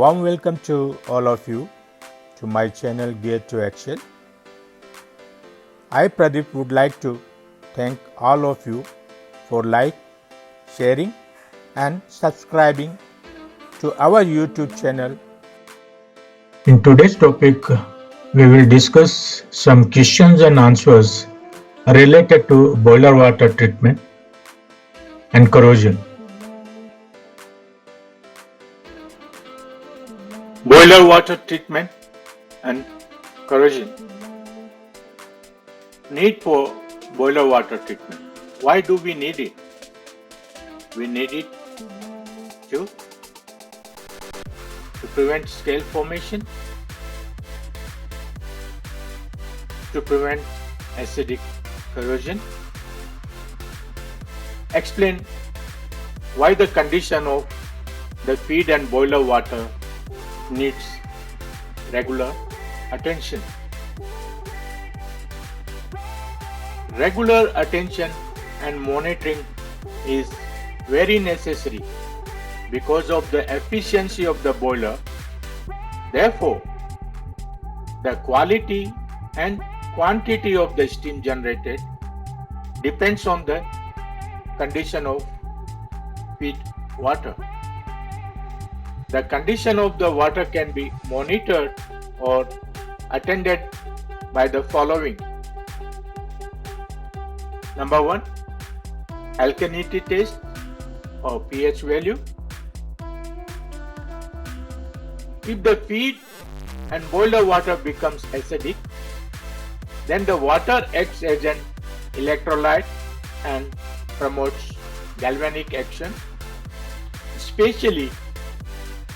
warm welcome to all of you to my channel Gear to Excel. I Pradeep would like to thank all of you for sharing and subscribing to our YouTube channel. In today's topic, we will discuss some questions and answers related to boiler water treatment and corrosion. Boiler water treatment and corrosion. Need for boiler water treatment. Why do we need it? We need it to prevent scale formation, to prevent acidic corrosion. Explain why the condition of the feed and boiler water needs regular attention. Regular attention and monitoring is very necessary because of the efficiency of the boiler. Therefore, the quality and quantity of the steam generated depends on the condition of feed water. The condition of the water can be monitored or attended by the following. Number 1, alkalinity test or pH value. If the feed and boiler water becomes acidic, then the water acts as an electrolyte and promotes galvanic action, especially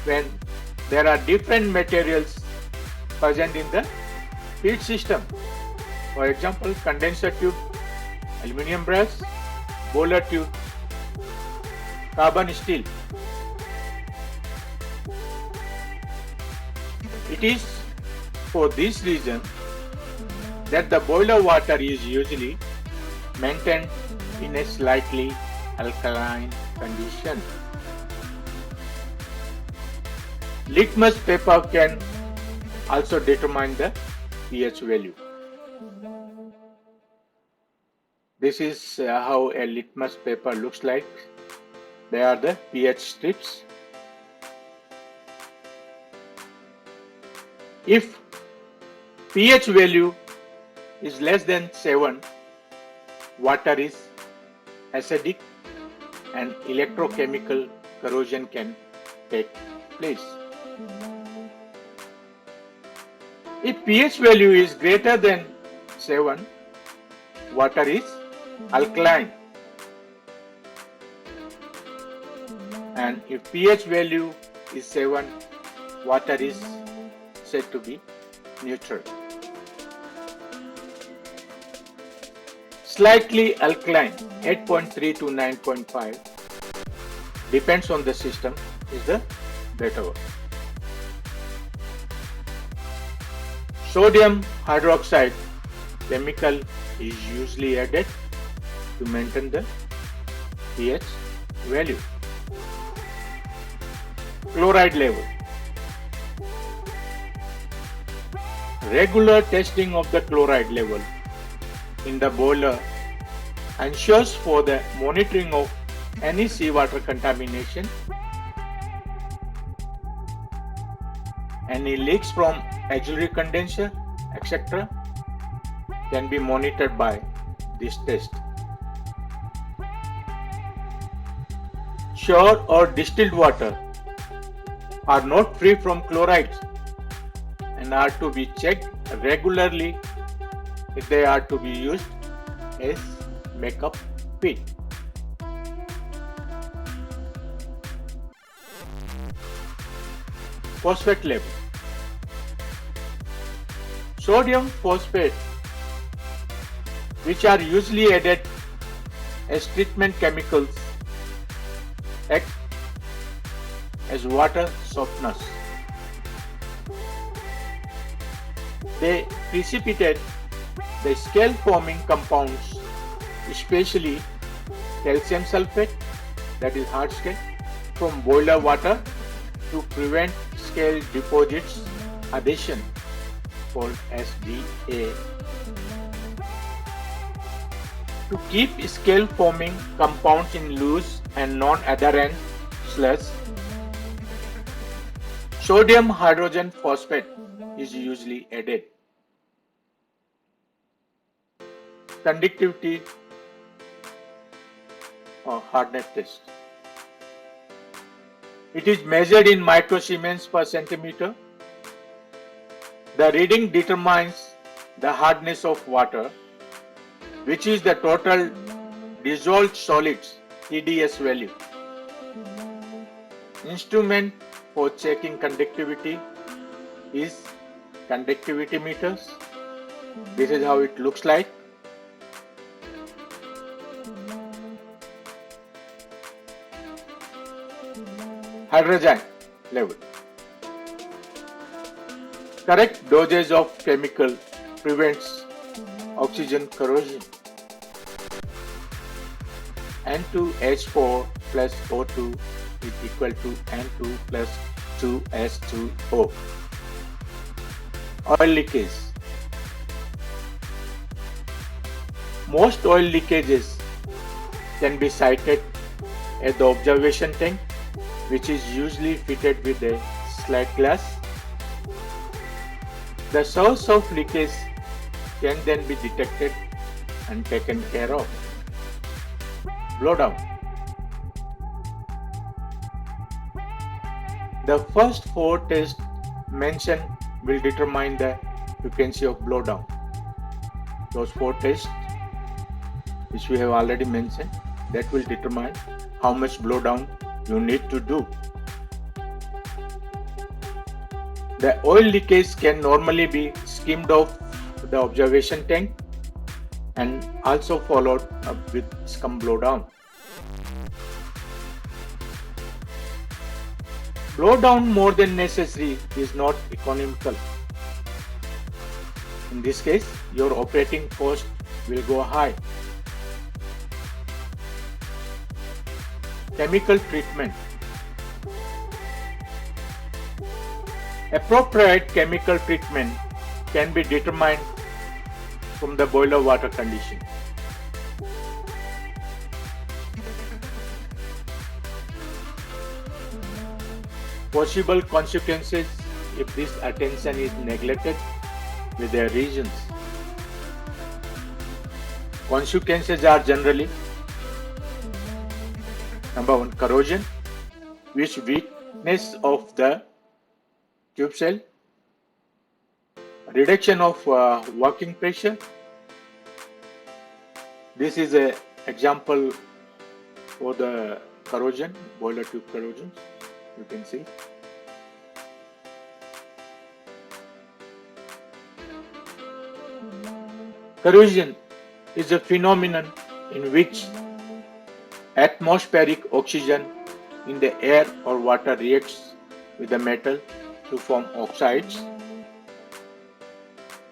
when there are different materials present in the feed system. For example, condenser tube, aluminum brass, boiler tube, carbon steel. It is for this reason that the boiler water is usually maintained in a slightly alkaline condition. Litmus paper can also determine the pH value. This is how a litmus paper looks like. They are the pH strips. If pH value is less than 7, water is acidic and electrochemical corrosion can take place. If pH value is greater than 7, water is alkaline, and if pH value is 7, water is said to be neutral. Slightly alkaline, 8.3 to 9.5, depends on the system, is the better one. Sodium hydroxide chemical is usually added to maintain the pH value. Chloride level. Regular testing of the chloride level in the boiler ensures for the monitoring of any seawater contamination. Any leaks from auxiliary condenser, etc. can be monitored by this test. Shower or distilled water are not free from chlorides and are to be checked regularly if they are to be used as makeup feed. Phosphate level. Sodium phosphate, which are usually added as treatment chemicals, act as water softeners. They precipitate the scale forming compounds, especially calcium sulfate, that is hard scale, from boiler water to prevent scale deposits adhesion called SDA. To keep scale forming compounds in loose and non-adherent slush, sodium hydrogen phosphate is usually added. Conductivity or hardness test. It is measured in microsiemens per centimeter. The reading determines the hardness of water, which is the total dissolved solids TDS value. Instrument for checking conductivity is conductivity meters. This is how it looks like. Hydrogen level. Correct dosage of chemical prevents oxygen corrosion. N2H4 plus O2 is equal to N2 plus 2H2O. Oil leakage. Most oil leakages can be sighted at the observation tank, which is usually fitted with a slide glass. The source of leakage can then be detected and taken care of. Blowdown. The first 4 tests mentioned will determine the frequency of blowdown. Those 4 tests, which we have already mentioned, that will determine how much blowdown you need to do. The oil leakage can normally be skimmed off the observation tank and also followed up with scum blowdown. Blowdown more than necessary is not economical. In this case, your operating cost will go high. Chemical treatment. Appropriate chemical treatment can be determined from the boiler water condition. Possible consequences if this attention is neglected with their reasons. Consequences are generally: number 1, corrosion, which weakness of the tube cell, reduction of working pressure. This is an example for the corrosion, boiler tube corrosions. You can see. Corrosion is a phenomenon in which atmospheric oxygen in the air or water reacts with the metal to form oxides.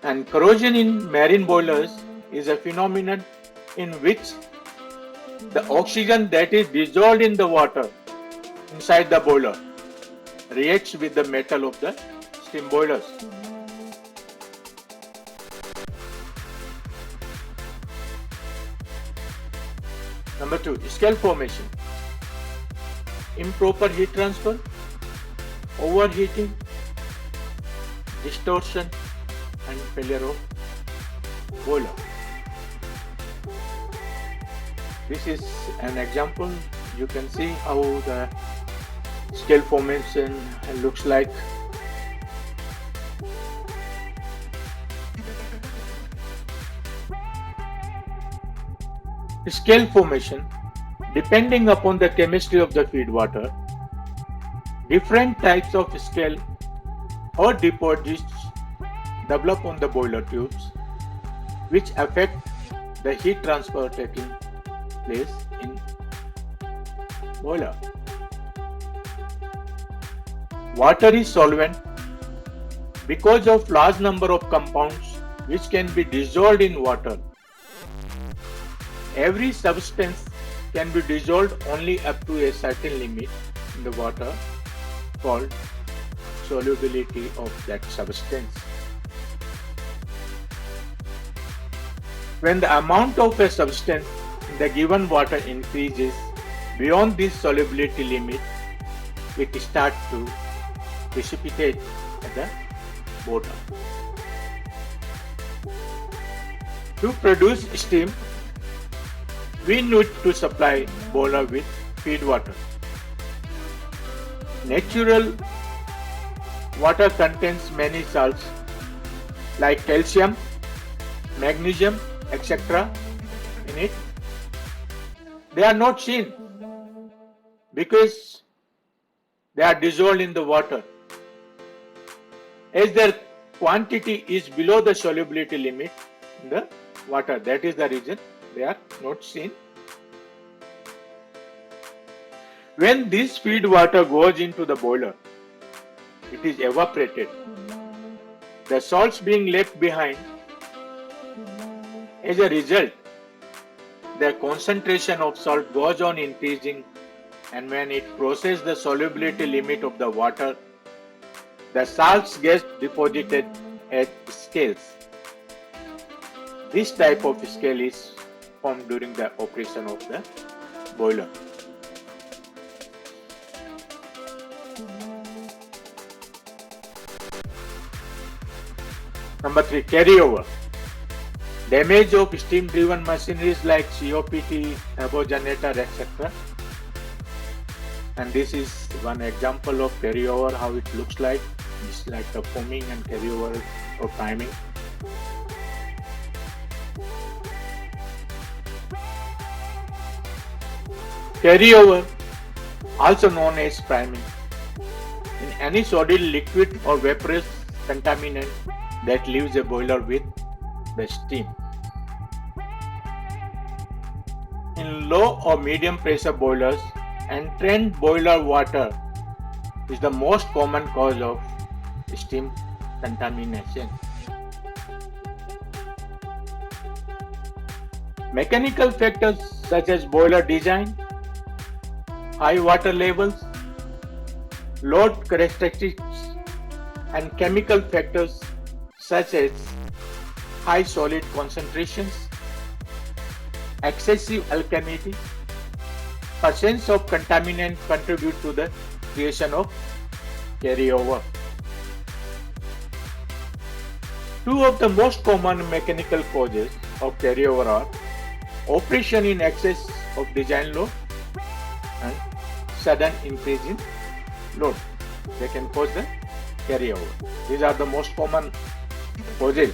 And corrosion in marine boilers is a phenomenon in which the oxygen that is dissolved in the water inside the boiler reacts with the metal of the steam boilers. Number 2, scale formation. Improper heat transfer, overheating, distortion and failure of boiler. This is an example. You can see how the scale formation looks like. Scale formation, depending upon the chemistry of the feed water, different types of scale or deposits develop on the boiler tubes, which affect the heat transfer taking place in boiler. Water is solvent because of large number of compounds which can be dissolved in water. Every substance can be dissolved only up to a certain limit in the water called solubility of that substance. When the amount of a substance in the given water increases beyond this solubility limit, it starts to precipitate at the bottom. To produce steam, we need to supply boiler with feed water. Natural water contains many salts like calcium, magnesium, etc. in it. They are not seen because they are dissolved in the water. As their quantity is below the solubility limit in the water, that is the reason they are not seen. When this feed water goes into the boiler, it is evaporated. The salts being left behind. As a result, the concentration of salt goes on increasing, and when it crosses the solubility limit of the water, the salts get deposited at scales. This type of scale is formed during the operation of the boiler. Number 3, carryover. Damage of steam-driven machineries like COPT, turbo generator, etc. And this is one example of carryover, how it looks like. It's like the foaming and carryover or priming. Carryover, also known as priming, in any solid, liquid or vaporous contaminant that leaves a boiler with the steam. In low or medium pressure boilers, entrant boiler water is the most common cause of steam contamination. Mechanical factors such as boiler design, high water levels, load characteristics, and chemical factors such as high solid concentrations, excessive alkalinity, presence of contaminant contribute to the creation of carryover. Two of the most common mechanical causes of carryover are operation in excess of design load and sudden increase in load. They can cause the carryover. These are the most common causes.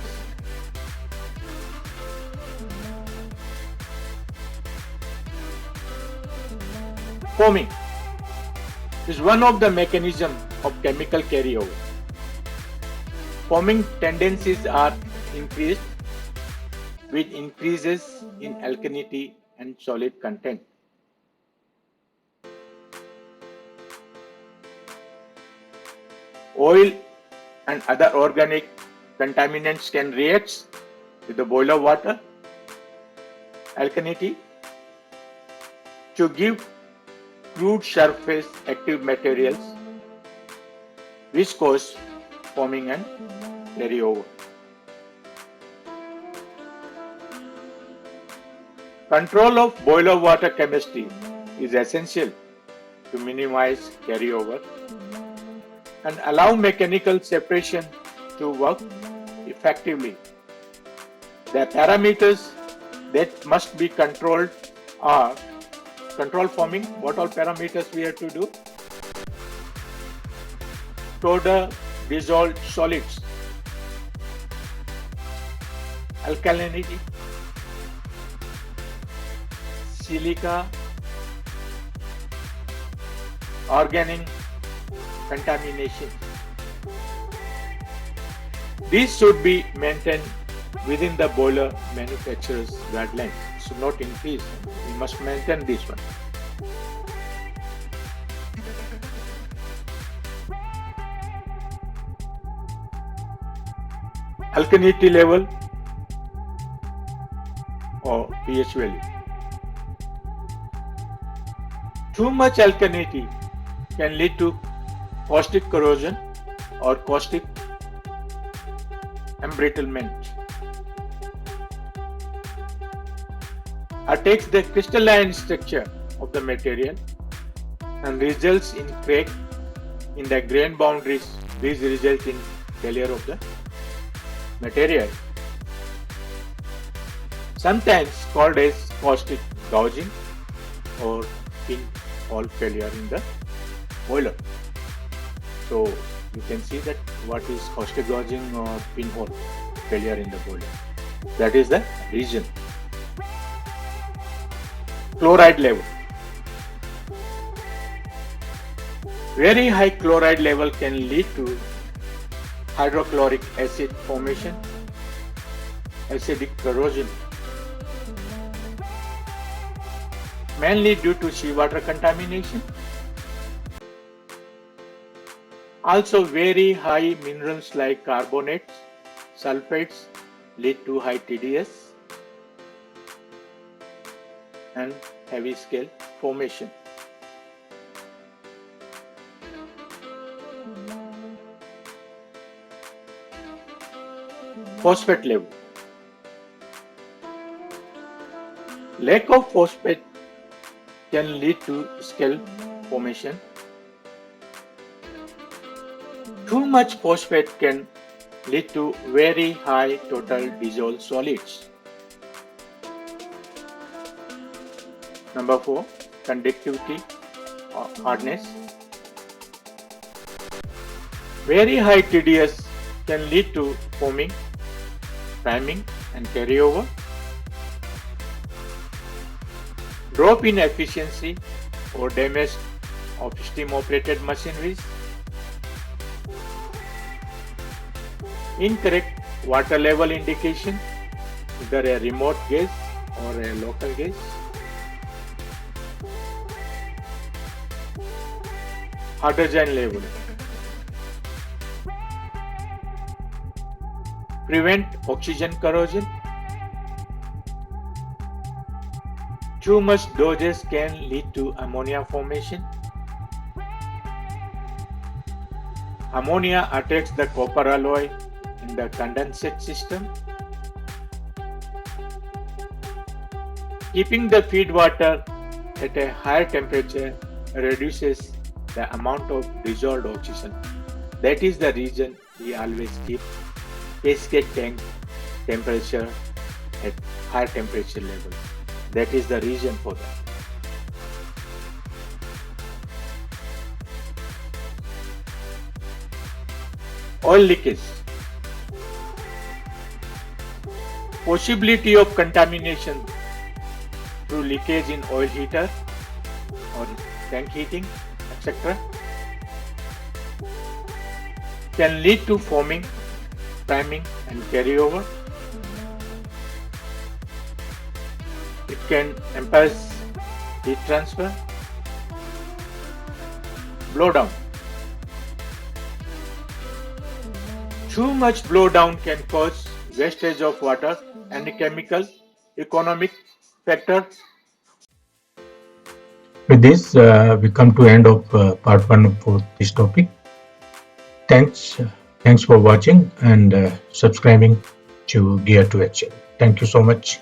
Foaming is one of the mechanisms of chemical carryover. Foaming tendencies are increased with increases in alkalinity and solid content. Oil and other organic contaminants can react with the boiler water alkalinity to give crude surface active materials which cause foaming and carryover. Control of boiler water chemistry is essential to minimize carryover and allow mechanical separation to work effectively. The parameters that must be controlled are control foaming. What all parameters we have to do? Stored dissolved solids, alkalinity, silica, organic contamination. These should be maintained within the boiler manufacturer's guidelines. It should not increase. We must maintain this one. Alkalinity level or pH value. Too much alkalinity can lead to caustic corrosion or caustic embrittlement. Attacks the crystalline structure of the material and results in crack in the grain boundaries. These result in failure of the material, sometimes called as caustic gouging or pinhole failure in the boiler. So you can see that what is caustic gouging or pinhole failure in the boiler. That is the reason. Chloride level. Very high chloride level can lead to hydrochloric acid formation, acidic corrosion, mainly due to seawater contamination. Also, very high minerals like carbonates, sulfates lead to high TDS and heavy scale formation. Phosphate level. Lack of phosphate can lead to scale formation. Too much phosphate can lead to very high total dissolved solids. Number 4, conductivity or hardness. Very high TDS can lead to foaming, priming and carryover. Drop in efficiency or damage of steam operated machineries. Incorrect water level indication, either a remote gauge or a local gauge. Hydrogen level. Prevent oxygen corrosion. Too much doses can lead to ammonia formation. Ammonia attacks the copper alloy in the condensate system. Keeping the feed water at a higher temperature reduces the amount of dissolved oxygen. That is the reason we always keep cascade tank temperature at higher temperature level. That is the reason for that. Oil leakage. Possibility of contamination through leakage in oil heater or tank heating, etc. can lead to foaming, priming and carryover. It can impair heat transfer. Blowdown. Too much blowdown can cause wastage of water and chemicals. Economic factor. With this, we come to end of part 1 for this topic. Thanks for watching and subscribing to Gear to Excel. Thank you so much.